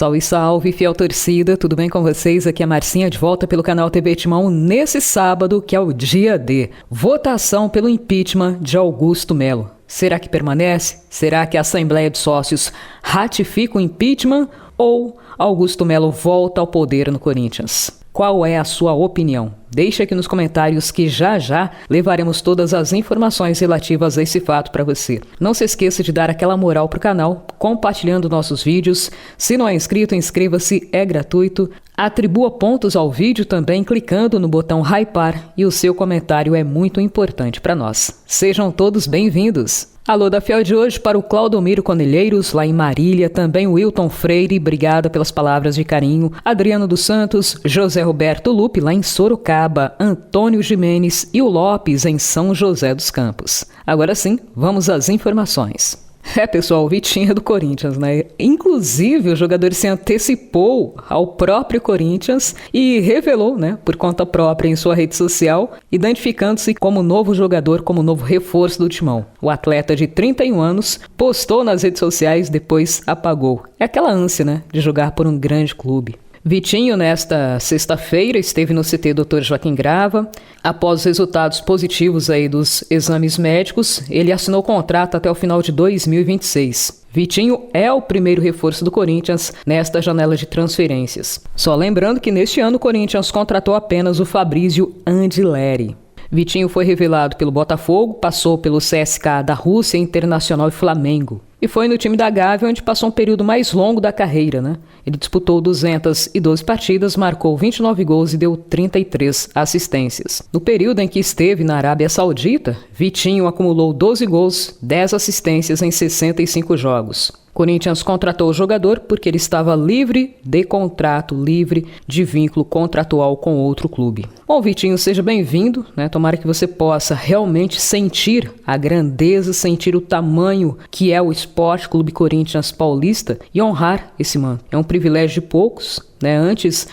Salve, salve, fiel torcida, tudo bem com vocês? Aqui é a Marcinha de volta pelo canal TV Timão nesse sábado, que é o dia D. Votação pelo impeachment de Augusto Melo. Será que permanece? Será que a Assembleia de Sócios ratifica o impeachment ou Augusto Melo volta ao poder no Corinthians? Qual é a sua opinião? Deixe aqui nos comentários que já levaremos todas as informações relativas a esse fato para você. Não se esqueça de dar aquela moral pro canal, compartilhando nossos vídeos. Se não é inscrito, inscreva-se, é gratuito. Atribua pontos ao vídeo também clicando no botão hypar e o seu comentário é muito importante para nós. Sejam todos bem-vindos! Alô da Fiel de hoje para o Claudomiro Conilheiros, lá em Marília, também o Wilton Freire, obrigada pelas palavras de carinho, Adriano dos Santos, José Roberto Lupe, lá em Sorocaba, Antônio Jimenez e o Lopes, em São José dos Campos. Agora sim, vamos às informações. Pessoal, o Vitinho é do Corinthians, né? Inclusive, o jogador se antecipou ao próprio Corinthians e revelou, né, por conta própria em sua rede social, identificando-se como novo jogador, como novo reforço do Timão. O atleta de 31 anos postou nas redes sociais, depois apagou. É aquela ânsia, né, de jogar por um grande clube. Vitinho, nesta sexta-feira, esteve no CT Dr. Joaquim Grava. Após os resultados positivos aí dos exames médicos, ele assinou o contrato até o final de 2026. Vitinho é o primeiro reforço do Corinthians nesta janela de transferências. Só lembrando que neste ano o Corinthians contratou apenas o Fabrício Andileri. Vitinho foi revelado pelo Botafogo, passou pelo CSKA da Rússia, Internacional e Flamengo. E foi no time da Gávea onde passou um período mais longo da carreira, né? Ele disputou 212 partidas, marcou 29 gols e deu 33 assistências. No período em que esteve na Arábia Saudita, Vitinho acumulou 12 gols, 10 assistências em 65 jogos. Corinthians contratou o jogador porque ele estava livre de contrato, livre de vínculo contratual com outro clube. Bom, Vitinho, seja bem-vindo, né? Tomara que você possa realmente sentir a grandeza, sentir o tamanho que é o Esporte Clube Corinthians Paulista e honrar esse manto. É um privilégio de poucos, né? Antes,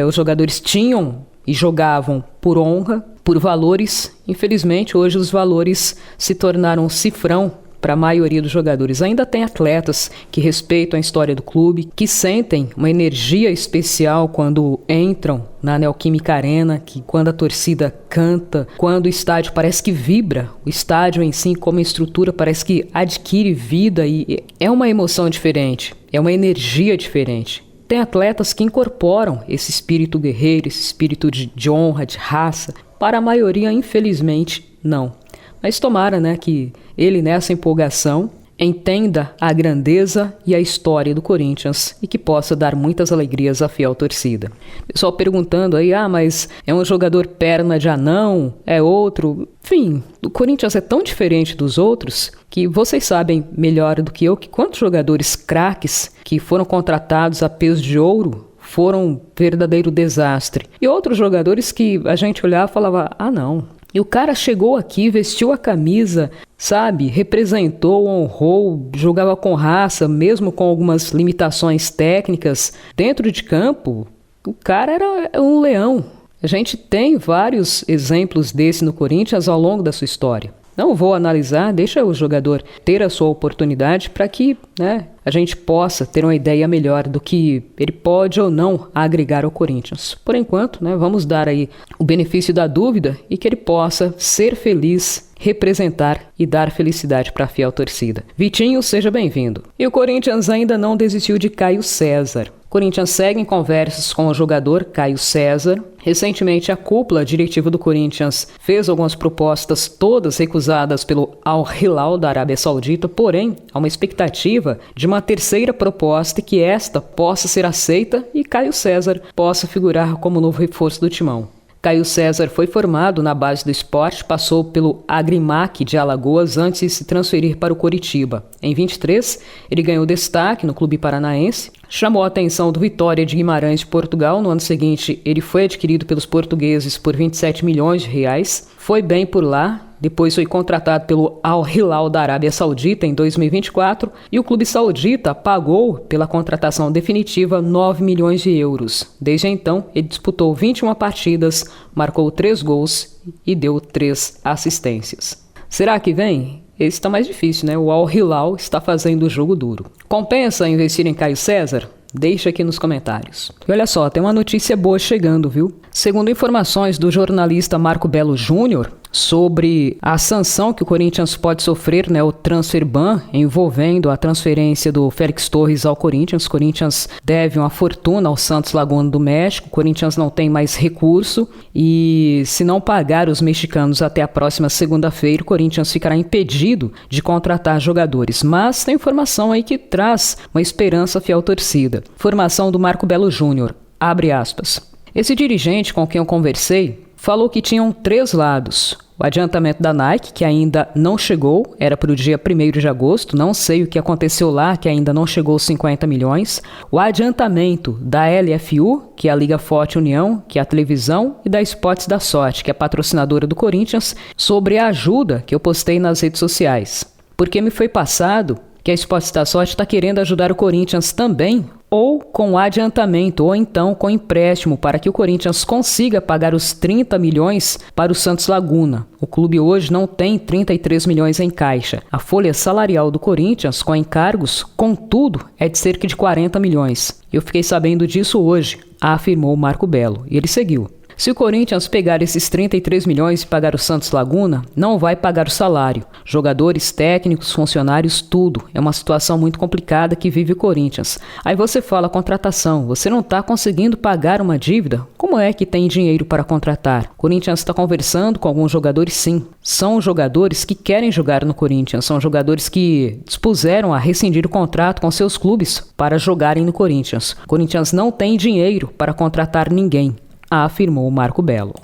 os jogadores tinham e jogavam por honra, por valores. Infelizmente, hoje os valores se tornaram um cifrão para a maioria dos jogadores. Ainda tem atletas que respeitam a história do clube, que sentem uma energia especial quando entram na Neoquímica Arena, que quando a torcida canta, quando o estádio parece que vibra, o estádio em si como estrutura parece que adquire vida e é uma emoção diferente, é uma energia diferente. Tem atletas que incorporam esse espírito guerreiro, esse espírito de honra, de raça. Para a maioria, infelizmente, não. Mas tomara, né, que ele nessa empolgação entenda a grandeza e a história do Corinthians e que possa dar muitas alegrias à fiel torcida. Pessoal perguntando aí, mas é um jogador perna de anão? É outro? Enfim, o Corinthians é tão diferente dos outros que vocês sabem melhor do que eu que quantos jogadores craques que foram contratados a peso de ouro foram um verdadeiro desastre. E outros jogadores que a gente olhava e falava, não. E o cara chegou aqui, vestiu a camisa, sabe? Representou, honrou, jogava com raça, mesmo com algumas limitações técnicas. Dentro de campo, o cara era um leão. A gente tem vários exemplos desse no Corinthians ao longo da sua história. Não vou analisar, deixa o jogador ter a sua oportunidade para que, né, a gente possa ter uma ideia melhor do que ele pode ou não agregar ao Corinthians. Por enquanto, né, vamos dar aí o benefício da dúvida e que ele possa ser feliz, representar e dar felicidade para a fiel torcida. Vitinho, seja bem-vindo. E o Corinthians ainda não desistiu de Caio César. O Corinthians segue em conversas com o jogador Caio César. Recentemente, a cúpula diretiva do Corinthians fez algumas propostas, todas recusadas pelo Al Hilal da Arábia Saudita, porém, há uma expectativa de uma terceira proposta e que esta possa ser aceita e Caio César possa figurar como novo reforço do Timão. Caio César foi formado na base do Sport, passou pelo Agrimac de Alagoas antes de se transferir para o Coritiba. Em 23, ele ganhou destaque no clube paranaense, chamou a atenção do Vitória de Guimarães de Portugal. No ano seguinte, ele foi adquirido pelos portugueses por 27 milhões de reais. Foi bem por lá. Depois foi contratado pelo Al Hilal da Arábia Saudita em 2024 e o clube saudita pagou pela contratação definitiva 9 milhões de euros. Desde então, ele disputou 21 partidas, marcou 3 gols e deu 3 assistências. Será que vem? Esse está mais difícil, né? O Al Hilal está fazendo o jogo duro. Compensa investir em Caio César? Deixa aqui nos comentários. E olha só, tem uma notícia boa chegando, viu? Segundo informações do jornalista Marco Belo Júnior, sobre a sanção que o Corinthians pode sofrer, né, o transfer ban, envolvendo a transferência do Félix Torres ao Corinthians. O Corinthians deve uma fortuna ao Santos Laguna do México, o Corinthians não tem mais recurso e se não pagar os mexicanos até a próxima segunda-feira, o Corinthians ficará impedido de contratar jogadores. Mas tem informação aí que traz uma esperança fiel à torcida. Informação do Marco Belo Júnior, abre aspas. Esse dirigente com quem eu conversei falou que tinham 3 lados. O adiantamento da Nike, que ainda não chegou, era para o dia 1º de agosto, não sei o que aconteceu lá, que ainda não chegou aos 50 milhões. O adiantamento da LFU, que é a Liga Forte União, que é a televisão, e da Esportes da Sorte, que é a patrocinadora do Corinthians, sobre a ajuda que eu postei nas redes sociais. Porque me foi passado que a Esportes da Sorte está querendo ajudar o Corinthians também, ou com adiantamento, ou então com empréstimo, para que o Corinthians consiga pagar os 30 milhões para o Santos Laguna. O clube hoje não tem 33 milhões em caixa. A folha salarial do Corinthians, com encargos, com tudo, é de cerca de 40 milhões. Eu fiquei sabendo disso hoje, afirmou Marco Belo. E ele seguiu. Se o Corinthians pegar esses 33 milhões e pagar o Santos Laguna, não vai pagar o salário. Jogadores, técnicos, funcionários, tudo. É uma situação muito complicada que vive o Corinthians. Aí você fala contratação, você não está conseguindo pagar uma dívida? Como é que tem dinheiro para contratar? O Corinthians está conversando com alguns jogadores, sim. São jogadores que querem jogar no Corinthians, são jogadores que dispuseram a rescindir o contrato com seus clubes para jogarem no Corinthians. O Corinthians não tem dinheiro para contratar ninguém, afirmou Marco Belo.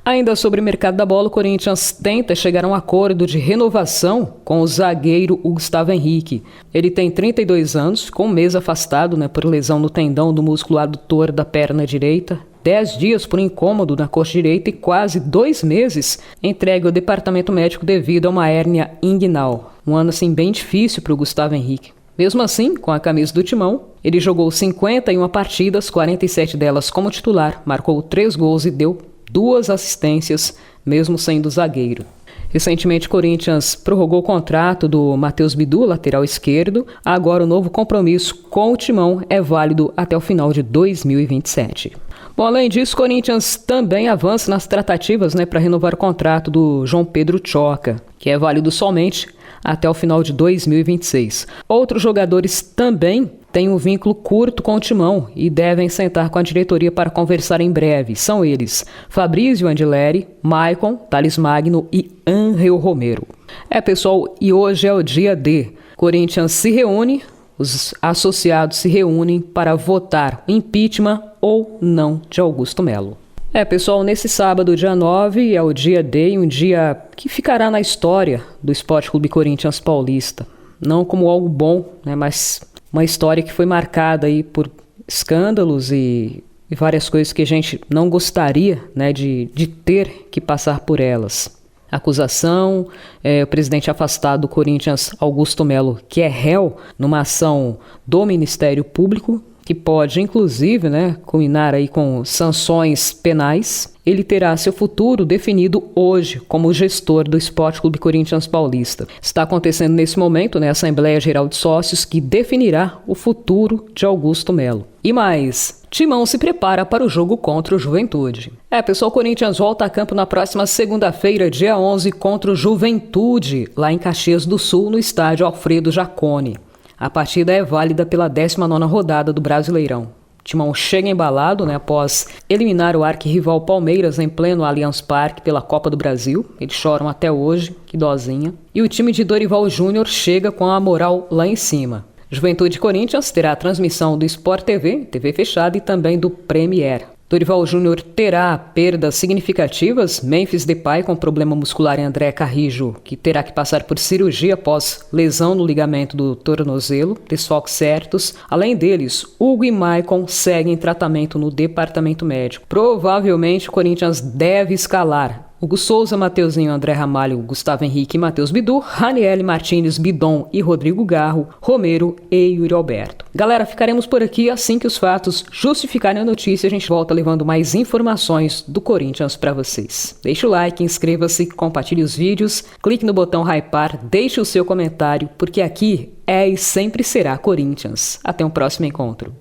Ainda sobre o mercado da bola, o Corinthians tenta chegar a um acordo de renovação com o zagueiro Gustavo Henrique. Ele tem 32 anos, ficou um mês afastado, por lesão no tendão do músculo adutor da perna direita, 10 dias por incômodo na coxa direita e quase 2 meses entregue ao departamento médico devido a uma hérnia inguinal. Um ano bem difícil para o Gustavo Henrique. Mesmo assim, com a camisa do Timão, ele jogou 51 partidas, 47 delas como titular, marcou 3 gols e deu 2 assistências, mesmo sendo zagueiro. Recentemente, o Corinthians prorrogou o contrato do Matheus Bidu, lateral esquerdo. Agora, o novo compromisso com o Timão é válido até o final de 2027. Bom, além disso, o Corinthians também avança nas tratativas para renovar o contrato do João Pedro Tchoca, que é válido somente até o final de 2026. Outros jogadores também têm um vínculo curto com o Timão e devem sentar com a diretoria para conversar em breve. São eles Fabrício Angeleri, Maicon, Thales Magno e Ángel Romero. Pessoal, e hoje é o dia D. Corinthians se reúne, os associados se reúnem para votar o impeachment ou não de Augusto Melo. Pessoal, nesse sábado, dia 9, é o dia D, um dia que ficará na história do Esporte Clube Corinthians Paulista. Não como algo bom, mas uma história que foi marcada aí por escândalos e várias coisas que a gente não gostaria de ter que passar por elas. Acusação, o presidente afastado do Corinthians, Augusto Melo, que é réu numa ação do Ministério Público, que pode, inclusive, culminar aí com sanções penais. Ele terá seu futuro definido hoje como gestor do Esporte Clube Corinthians Paulista. Está acontecendo nesse momento, a Assembleia Geral de Sócios, que definirá o futuro de Augusto Melo. E mais, Timão se prepara para o jogo contra o Juventude. Pessoal, o Corinthians volta a campo na próxima segunda-feira, dia 11, contra o Juventude, lá em Caxias do Sul, no estádio Alfredo Jaconi. A partida é válida pela 19ª rodada do Brasileirão. O Timão chega embalado após eliminar o arquirrival Palmeiras em pleno Allianz Parque pela Copa do Brasil. Eles choram até hoje, que dozinha. E o time de Dorival Júnior chega com a moral lá em cima. Juventude Corinthians terá a transmissão do Sport TV, TV fechada, e também do Premier. Dorival Júnior terá perdas significativas. Memphis Depay com problema muscular e André Carrijo, que terá que passar por cirurgia após lesão no ligamento do tornozelo, desfalques certos. Além deles, Hugo e Maicon seguem tratamento no departamento médico. Provavelmente o Corinthians deve escalar Hugo Souza, Mateuzinho, André Ramalho, Gustavo Henrique, Matheus Bidu, Raniel Martins, Bidon e Rodrigo Garro, Romero e Yuri Alberto. Galera, ficaremos por aqui. Assim que os fatos justificarem a notícia, a gente volta levando mais informações do Corinthians para vocês. Deixe o like, inscreva-se, compartilhe os vídeos, clique no botão hypar, deixe o seu comentário, porque aqui é e sempre será Corinthians. Até um próximo encontro.